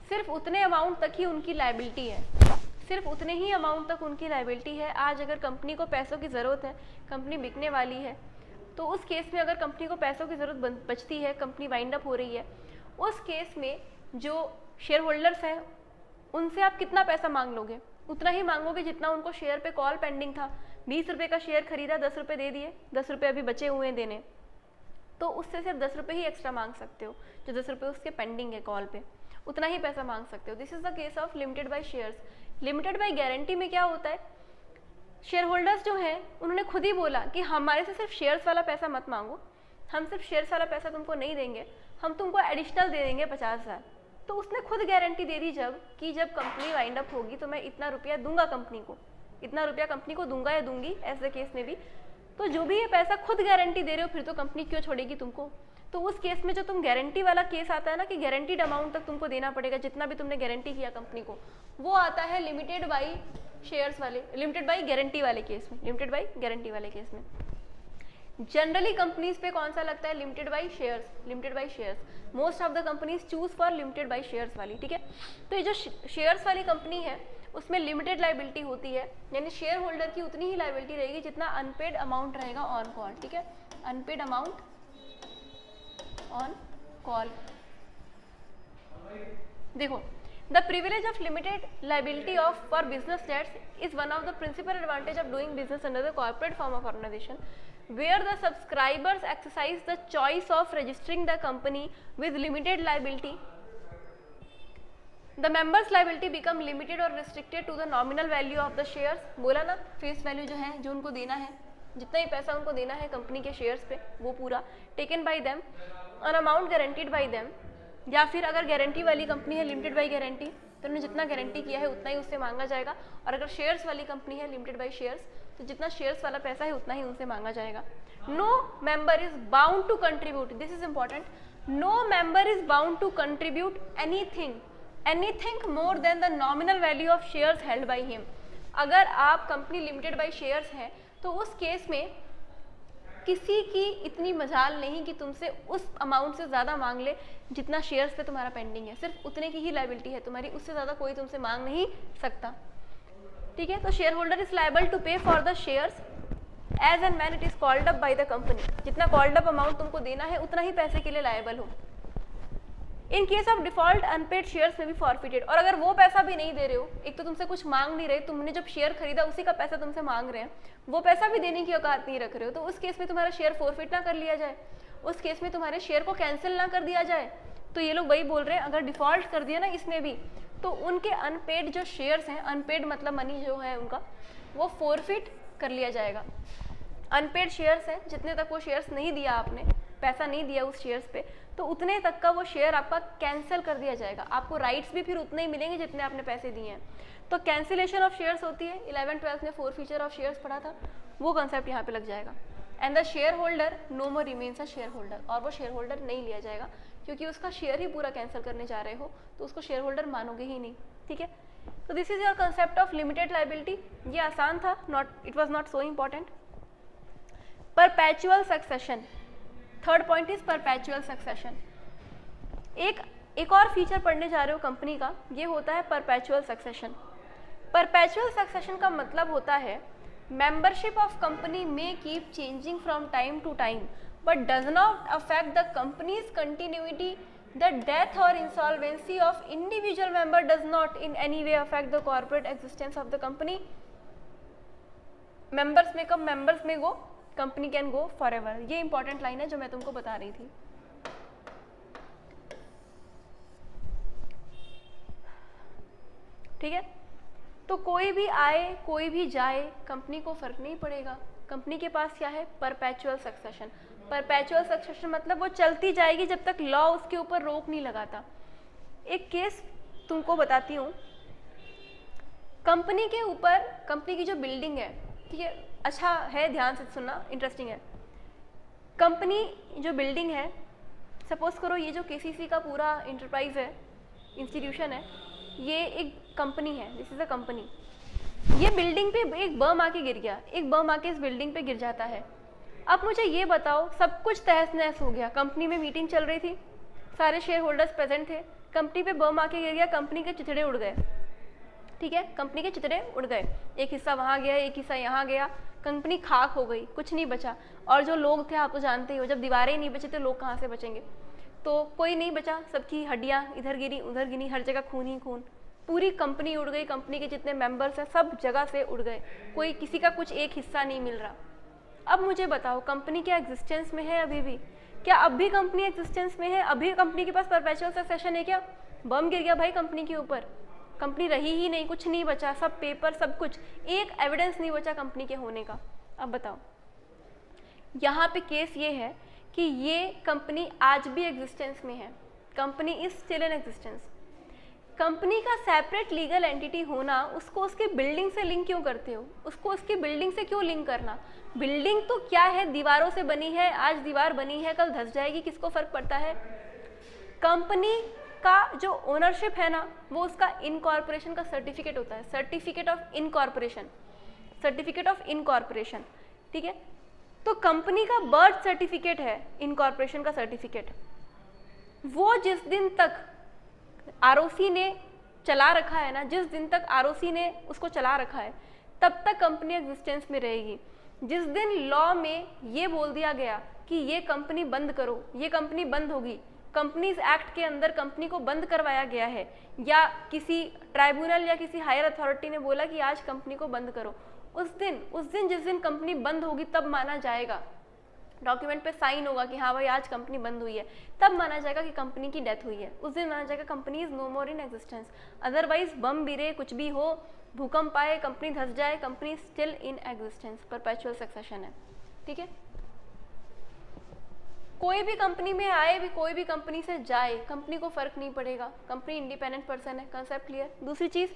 सिर्फ उतने अमाउंट तक ही उनकी लायबिलिटी है, सिर्फ उतने ही अमाउंट तक उनकी लायबिलिटी है। आज अगर कंपनी को पैसों की ज़रूरत है, कंपनी बिकने वाली है, तो उस केस में अगर कंपनी को पैसों की ज़रूरत बचती है, कंपनी वाइंड अप हो रही है, उस केस में जो शेयर होल्डर्स हैं उनसे आप कितना पैसा मांग लोगे, उतना ही मांगोगे जितना उनको शेयर पे कॉल पेंडिंग था। 20 रुपये का शेयर खरीदा, 10 रुपये दे दिए, 10 रुपये अभी बचे हुए हैं देने, तो उससे सिर्फ 10 रुपये ही एक्स्ट्रा मांग सकते हो, जो 10 रुपये उसके पेंडिंग है कॉल पे, उतना ही पैसा मांग सकते हो। This is the case of limited by shares. Limited by guarantee में क्या होता है, शेयर होल्डर्स जो हैं उन्होंने खुद ही बोला कि हमारे से सिर्फ शेयर्स वाला पैसा मत मांगो, हम सिर्फ शेयर्स वाला पैसा तुमको नहीं देंगे, हम तुमको एडिशनल दे देंगे 50,000। तो उसने खुद गारंटी दे दी जब कंपनी वाइंड अप होगी तो मैं इतना रुपया दूंगा कंपनी को, इतना रुपया कंपनी को दूंगा या दूंगी, ऐसे केस में भी। तो जो भी ये पैसा खुद गारंटी दे रहे हो, फिर तो कंपनी क्यों छोड़ेगी तुमको। तो उस केस में जो तुम गारंटी वाला केस आता है ना कि गारंटीड अमाउंट तक तुमको देना पड़ेगा जितना भी तुमने गारंटी किया कंपनी को, वो आता है लिमिटेड बाई शेयर्स वाले, लिमिटेड बाई गारंटी वाले केस में, लिमिटेड बाई गारंटी वाले केस में। जनरली कंपनीज पे कौन सा लगता है? Limited by shares, limited by shares. Most of the companies choose for limited by shares वाली, ठीक है। तो ये जो शेयर्स वाली कंपनी है उसमें लिमिटेड लाइबिलिटी होती है, यानी शेयर होल्डर की उतनी ही लाइबिलिटी रहेगी जितना अनपेड अमाउंट रहेगा ऑन कॉल, ठीक है, अनपेड अमाउंट ऑन कॉल। देखो, the privilege of limited liability of for business debts is one of the principal advantage of doing business under the corporate form of organisation where the subscribers exercise the choice of registering the company with limited liability. The members liability become limited or restricted to the nominal value of the shares. बोला ना, face value जो है, जो उनको देना है, जितना ही पैसा उनको देना है कंपनी के शेयर्स पे, वो पूरा taken by them, an amount guaranteed by them, या फिर अगर गारंटी वाली कंपनी है लिमिटेड बाई गारंटी तो उन्होंने जितना गारंटी किया है उतना ही उससे मांगा जाएगा, और अगर शेयर्स वाली कंपनी है लिमिटेड बाई शेयर्स तो जितना शेयर्स वाला पैसा है उतना ही उनसे मांगा जाएगा। No member is bound to contribute, this is important, no member is bound to contribute anything more than the nominal value of shares held by him. अगर आप कंपनी लिमिटेड बाई शेयर्स है तो उस केस में किसी की इतनी मजाल नहीं कि तुमसे उस अमाउंट से ज़्यादा मांग ले जितना शेयर्स पे तुम्हारा पेंडिंग है, सिर्फ उतने की ही लाइबिलिटी है तुम्हारी, उससे ज़्यादा कोई तुमसे मांग नहीं सकता, ठीक है। तो share holder is liable to pay for the shares as and when it is called up by the company, जितना कॉल्ड अप अमाउंट तुमको देना है उतना ही पैसे के लिए लायबल हो। In case of default unpaid shares में भी फॉरफिटेड, और अगर वो पैसा भी नहीं दे रहे हो, एक तो तुमसे कुछ मांग नहीं रहे, तुमने जब शेयर खरीदा उसी का पैसा तुमसे मांग रहे हैं, वो पैसा भी देने की औकात नहीं रख रहे हो, तो उस केस में तुम्हारा शेयर फॉरफिट ना कर लिया जाए, उस केस में तुम्हारे शेयर को कैंसिल ना कर दिया जाए। तो ये लोग वही बोल रहे हैं, अगर डिफॉल्ट कर दिया ना इसमें भी, तो उनके अनपेड जो शेयर्स हैं, अनपेड मतलब मनी जो है उनका, वो फॉरफिट कर लिया जाएगा। अनपेड शेयर्स हैं, जितने तक वो शेयर्स नहीं दिया आपने, पैसा नहीं दिया उस शेयर्स पे, तो उतने तक का वो शेयर आपका कैंसिल कर दिया जाएगा, आपको राइट्स भी फिर उतने ही मिलेंगे जितने आपने पैसे दिए हैं। तो कैंसिलेशन ऑफ शेयर्स होती है, 11-12 में फॉरफीचर ऑफ शेयर्स पढ़ा था, वो कंसेप्ट यहाँ पे लग जाएगा। And the share holder no more remains a share holder, और वो शेयर होल्डर नहीं लिया जाएगा क्योंकि उसका शेयर ही पूरा कैंसिल करने जा रहे हो, तो उसको शेयर होल्डर मानोगे ही नहीं, ठीक है। तो this is your concept of limited liability. ये आसान था, it was not so important. Perpetual succession, third point is perpetual succession. एक और फीचर पढ़ने जा रहे हो कंपनी का, ये होता है परपेचुअल सक्सेशन। परपेचुअल सक्सेशन का मतलब होता है मेंबरशिप ऑफ कंपनी में keep changing from time to time but does not affect the company's continuity. The death और insolvency of individual member does not in any way affect the corporate existence of the company. Members may come members may go, company can go forever. ये important line है जो मैं तुमको बता रही थी। ठीक है, तो कोई भी आए कोई भी जाए, कंपनी को फर्क नहीं पड़ेगा। कंपनी के पास क्या है? Perpetual succession. परपेचुअल सक्सेशन मतलब वो चलती जाएगी जब तक लॉ उसके ऊपर रोक नहीं लगाता। एक केस तुमको बताती हूँ। कंपनी के ऊपर, कंपनी की जो बिल्डिंग है, ठीक है, अच्छा है, ध्यान से सुनना, इंटरेस्टिंग है। कंपनी जो बिल्डिंग है, सपोज करो ये जो केसीसी का पूरा इंटरप्राइज है, इंस्टीट्यूशन है, ये एक कंपनी है, दिस इज अ कंपनी। ये बिल्डिंग पे एक बम आके गिर गया, एक बम आके इस बिल्डिंग पे गिर जाता है। अब मुझे ये बताओ, सब कुछ तहस नहस हो गया, कंपनी में मीटिंग चल रही थी, सारे शेयर होल्डर्स प्रेजेंट थे, कंपनी पे बम आके गिर गया, कंपनी के चिथड़े उड़ गए, ठीक है, कंपनी के चिथड़े उड़ गए, एक हिस्सा वहाँ गया, एक हिस्सा यहाँ गया, कंपनी खाक हो गई, कुछ नहीं बचा। और जो लोग थे, आप तो जानते ही हो, जब दीवारें ही नहीं बचे तो लोग कहाँ से बचेंगे? तो कोई नहीं बचा, सबकी हड्डियाँ इधर गिरी उधर गिरी, हर जगह खून ही खून, पूरी कंपनी उड़ गई, कंपनी के जितने मेंबर्स हैं सब जगह से उड़ गए, कोई किसी का कुछ एक हिस्सा नहीं मिल रहा। अब मुझे बताओ, कंपनी क्या एग्जिस्टेंस में है अभी भी? क्या अब भी कंपनी एग्जिस्टेंस में है? अभी कंपनी के पास परपेचुअल सक्सेशन है क्या? बम गिर गया भाई कंपनी के ऊपर, कंपनी रही ही नहीं, कुछ नहीं बचा, सब पेपर सब कुछ, एक एविडेंस नहीं बचा कंपनी के होने का। अब बताओ, यहाँ पे केस ये है कि ये कंपनी आज भी एग्जिस्टेंस में है, company is still in existence. Company का सेपरेट लीगल एंटिटी होना, उसको उसकी बिल्डिंग से लिंक क्यों करते हो? उसको उसकी बिल्डिंग से क्यों लिंक करना? बिल्डिंग तो क्या है, दीवारों से बनी है, आज दीवार बनी है कल धंस जाएगी, किसको फर्क पड़ता है? कंपनी का जो ओनरशिप है ना, वो उसका इनकॉर्पोरेशन का सर्टिफिकेट होता है, certificate of incorporation, certificate of incorporation, ठीक है। तो कंपनी का बर्थ सर्टिफिकेट है इनकॉर्पोरेशन का सर्टिफिकेट, वो जिस दिन तक आरओसी ने चला रखा है ना, जिस दिन तक आरओसी ने उसको चला रखा है तब तक कंपनी एग्जिस्टेंस में रहेगी। जिस दिन लॉ में ये बोल दिया गया कि ये कंपनी बंद करो, ये कंपनी बंद होगी, कंपनीज एक्ट के अंदर कंपनी को बंद करवाया गया है, या किसी ट्राइब्यूनल या किसी हायर अथॉरिटी ने बोला कि आज कंपनी को बंद करो, उस दिन जिस दिन कंपनी बंद होगी तब माना जाएगा, डॉक्यूमेंट पे साइन होगा कि हाँ भाई आज कंपनी बंद हुई है, तब माना जाएगा कि कंपनी की डेथ हुई है, उस दिन माना जाएगा company is no more in existence. Otherwise bomb गिरे, कुछ भी हो, भूकंप आए, कंपनी धंस जाए, company still in existence, perpetual succession है, ठीक है। कोई भी कंपनी में आए भी, कोई भी कंपनी से जाए, कंपनी को फर्क नहीं पड़ेगा, कंपनी इंडिपेंडेंट पर्सन है, कंसेप्ट क्लियर। दूसरी चीज,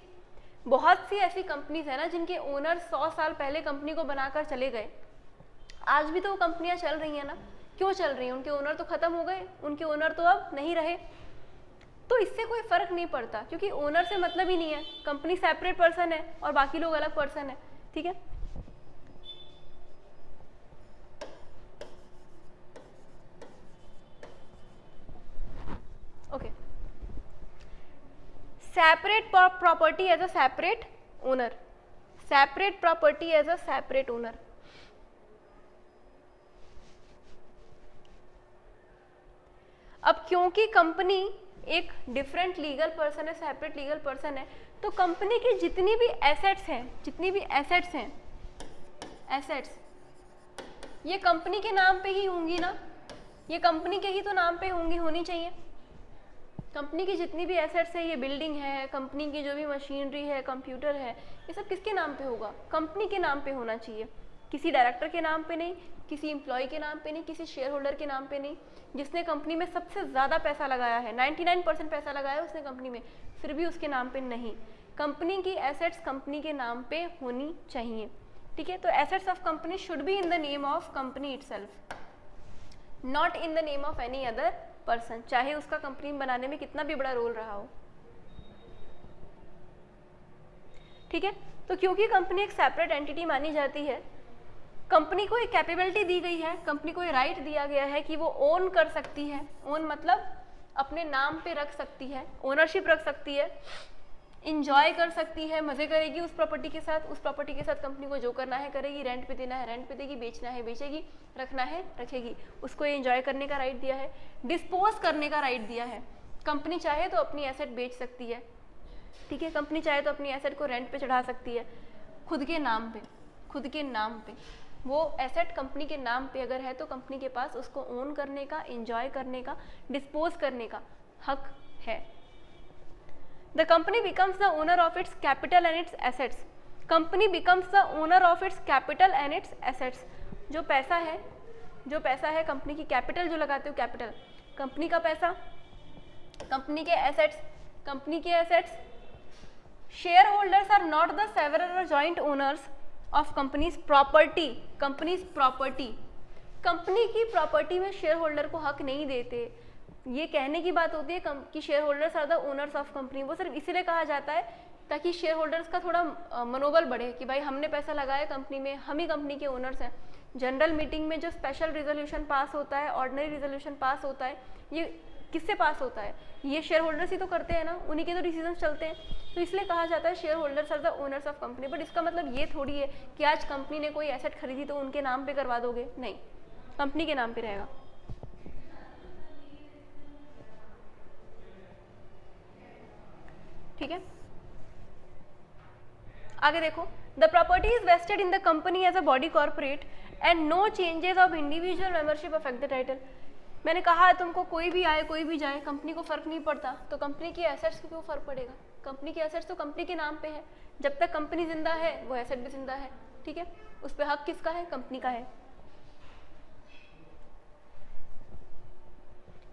बहुत सी ऐसी कंपनीज है ना जिनके ओनर 100 साल पहले कंपनी को बनाकर चले गए, आज भी तो वो कंपनियां चल रही हैं ना। क्यों चल रही हैं? उनके ओनर तो खत्म हो गए, उनके ओनर तो अब नहीं रहे, तो इससे कोई फर्क नहीं पड़ता, क्योंकि ओनर से मतलब ही नहीं है, कंपनी सेपरेट पर्सन है और बाकी लोग अलग पर्सन है, ठीक है। Okay, separate property as a separate owner, separate property as a separate owner. अब क्योंकि कंपनी एक डिफरेंट लीगल पर्सन है, सेपरेट लीगल पर्सन है, तो कंपनी की जितनी भी एसेट्स हैं, एसेट्स ये कंपनी के नाम पे ही होंगी ना, ये कंपनी के ही तो नाम पे होंगी, होनी चाहिए। कंपनी की जितनी भी एसेट्स है, ये बिल्डिंग है, कंपनी की जो भी मशीनरी है, कंप्यूटर है, ये सब किसके नाम पे होगा? कंपनी के नाम पे होना चाहिए, किसी डायरेक्टर के नाम पे नहीं, किसी एम्प्लॉय के नाम पे नहीं, किसी शेयर होल्डर के नाम पे नहीं। जिसने कंपनी में सबसे ज़्यादा पैसा लगाया है, 99% पैसा लगाया उसने कंपनी में, फिर भी उसके नाम पे नहीं। कंपनी की एसेट्स कंपनी के नाम पे होनी चाहिए, ठीक है। तो assets of company should be in the name of company itself, not in the name of any other person, चाहे उसका कंपनी बनाने में कितना भी बड़ा रोल रहा हो, ठीक है। तो क्योंकि कंपनी एक सेपरेट एंटिटी मानी जाती है, कंपनी को एक कैपेबिलिटी दी गई है, कंपनी को ये राइट दिया गया है कि वो ओन कर सकती है, ओन मतलब अपने नाम पे रख सकती है, ओनरशिप रख सकती है, इंजॉय कर सकती है, मजे करेगी उस प्रॉपर्टी के साथ, उस प्रॉपर्टी के साथ कंपनी को जो करना है करेगी, रेंट पे देना है रेंट पे देगी, बेचना है बेचेगी, रखना है रखेगी, उसको ये इंजॉय करने का राइट दिया है, डिस्पोज करने का राइट दिया है। कंपनी चाहे तो अपनी एसेट बेच सकती है, ठीक है, कंपनी चाहे तो अपनी एसेट को रेंट पे चढ़ा सकती है, खुद के नाम पे, खुद के नाम पे वो एसेट कंपनी के नाम पे अगर है तो कंपनी के पास उसको ओन करने का, एंजॉय करने का, डिस्पोज करने का हक है। The company becomes the owner of its capital and its assets, company becomes the owner of its capital and its assets. जो पैसा है कंपनी की, कैपिटल जो लगाते हो कैपिटल, कंपनी का पैसा, कंपनी के एसेट्स, कंपनी के assets. Share holders are not the several और joint owners of company's property, company's property, company की प्रॉपर्टी में शेयर होल्डर को हक नहीं देते। ये कहने की बात होती है कि share holders are the owners of company, वो सिर्फ इसीलिए कहा जाता है ताकि शेयर होल्डर्स का थोड़ा मनोबल बढ़े कि भाई हमने पैसा लगाया कंपनी में, हम ही कंपनी के ओनर्स हैं। जनरल मीटिंग में जो स्पेशल रिजोल्यूशन पास होता है, ऑर्डिनरी रिजोल्यूशन पास होता है, ये किससे पास होता है? ये शेयर होल्डर्स ही तो करते हैं ना, उन्हीं के तो डिसीजन चलते हैं, तो इसलिए कहा जाता है share holders are the owners of company. But इसका मतलब ये थोड़ी है कि आज कंपनी ने कोई एसेट खरीदी तो उनके नाम पे करवा दोगे, नहीं, कंपनी के नाम पे रहेगा। ठीक है, आगे देखो, the property is vested in the company as a body corporate and no changes of individual membership affect the title. मैंने कहा तुमको कोई भी आए कोई भी जाए, कंपनी को फर्क नहीं पड़ता, तो कंपनी की एसेट्स को क्यों फर्क पड़ेगा? कंपनी की एसेट्स तो कंपनी के नाम पे है, जब तक कंपनी जिंदा है वो एसेट भी जिंदा है, ठीक है, उस पे हक किसका है? कंपनी का है।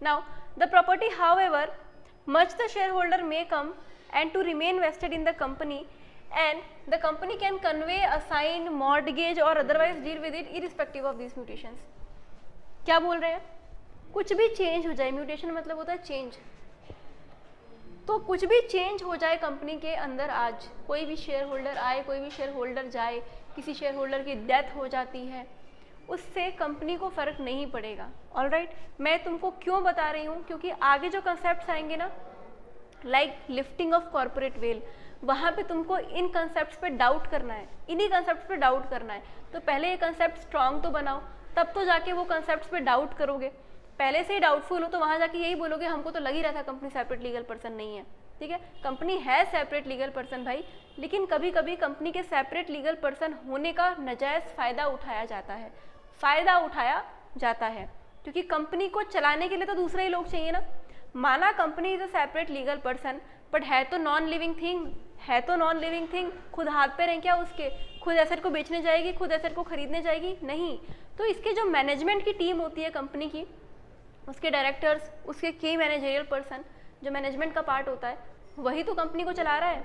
Now the property however much the share holder may come and to remain vested in the company, and the company can convey, assign, mortgage or otherwise deal with it irrespective of these mutations. क्या बोल रहे हैं? कुछ भी change हो जाए, mutation मतलब होता है चेंज, तो कुछ भी चेंज हो जाए कंपनी के अंदर, आज कोई भी शेयर होल्डर आए, कोई भी शेयर होल्डर जाए, किसी शेयर होल्डर की डेथ हो जाती है, उससे कंपनी को फ़र्क नहीं पड़ेगा. ऑलराइट, मैं तुमको क्यों बता रही हूँ, क्योंकि आगे जो कंसेप्ट आएंगे ना, like lifting of corporate veil, वहाँ पे तुमको इन कंसेप्ट पे डाउट करना है, इन्हीं कंसेप्ट पे डाउट करना है. तो पहले ये कंसेप्ट स्ट्रांग तो बनाओ, तब तो जाके वो कंसेप्ट पे डाउट करोगे. पहले से ही डाउटफुल हो तो वहाँ जाके यही बोलोगे हमको तो लग ही रहा था कंपनी सेपरेट लीगल पर्सन नहीं है. ठीक है, कंपनी है सेपरेट लीगल पर्सन भाई, लेकिन कभी कभी कंपनी के सेपरेट लीगल पर्सन होने का नाजायज़ फ़ायदा उठाया जाता है, फ़ायदा उठाया जाता है, क्योंकि कंपनी को चलाने के लिए तो दूसरे ही लोग चाहिए ना. माना company is a separate legal person, but है तो नॉन लिविंग थिंग, है तो नॉन लिविंग थिंग, खुद हाथ पे रहें क्या उसके, खुद एसेट को बेचने जाएगी, खुद एसेट को खरीदने जाएगी नहीं. तो इसके जो मैनेजमेंट की टीम होती है कंपनी की, उसके डायरेक्टर्स, उसके की मैनेजरियल पर्सन, जो मैनेजमेंट का पार्ट होता है, वही तो कंपनी को चला रहा है.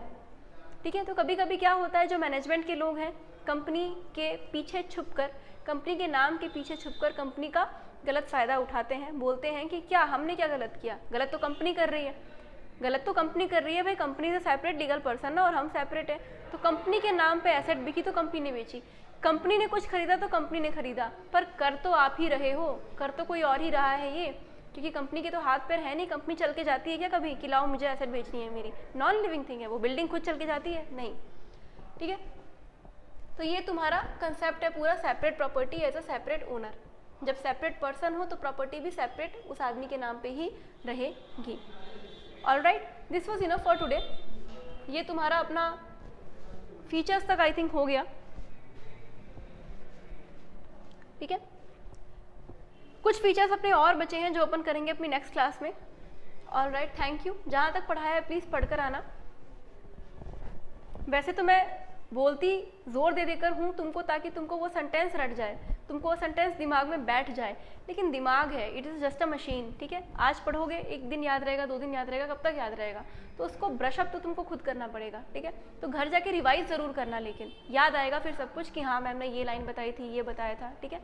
ठीक है, तो कभी कभी क्या होता है, जो मैनेजमेंट के लोग हैं कंपनी के पीछे छुपकर, कंपनी के नाम के पीछे छुपकर कंपनी का गलत फ़ायदा उठाते हैं, बोलते हैं कि क्या हमने क्या गलत किया, गलत तो कंपनी कर रही है, गलत तो कंपनी कर रही है भाई, कंपनी से सेपरेट लीगल पर्सन ना और हम सेपरेट है, तो कंपनी के नाम पे एसेट बिकी तो कंपनी ने बेची, कंपनी ने कुछ खरीदा तो कंपनी ने खरीदा, पर कर तो आप ही रहे हो, कर तो कोई और ही रहा है ये, क्योंकि कंपनी के तो हाथ पैर है नहीं. कंपनी चल के जाती है क्या कभी कि लाओ मुझे एसेट बेचनी है मेरी, नॉन लिविंग थिंग है वो, बिल्डिंग खुद चल के जाती है नहीं. ठीक है, तो ये तुम्हारा कंसेप्ट है पूरा, separate property as a separate owner. जब सेपरेट पर्सन हो तो प्रॉपर्टी भी सेपरेट उस आदमी के नाम पे ही रहेगी. Alright, this was enough for today. ये तुम्हारा अपना फीचर्स तक आई थिंक हो गया. ठीक है, कुछ फीचर्स अपने और बचे हैं जो अपन करेंगे अपनी नेक्स्ट क्लास में. Alright, thank you. जहाँ तक पढ़ाया है प्लीज़ पढ़कर आना. वैसे तो मैं बोलती जोर दे देकर हूँ तुमको, ताकि तुमको वो सेंटेंस रट जाए, तुमको वो सेंटेंस दिमाग में बैठ जाए, लेकिन दिमाग है, it is just a machine. ठीक है, आज पढ़ोगे, एक दिन याद रहेगा, 2 दिन याद रहेगा, कब तक याद रहेगा, तो उसको ब्रश अप तो तुमको खुद करना पड़ेगा. ठीक है, तो घर जाके रिवाइज ज़रूर करना, लेकिन याद आएगा फिर सब कुछ कि हाँ मैम ने ये लाइन बताई थी, ये बताया था. ठीक है,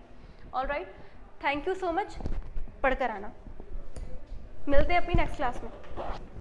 alright, thank you so much. पढ़कर आना, मिलते हैं अपनी नेक्स्ट क्लास में.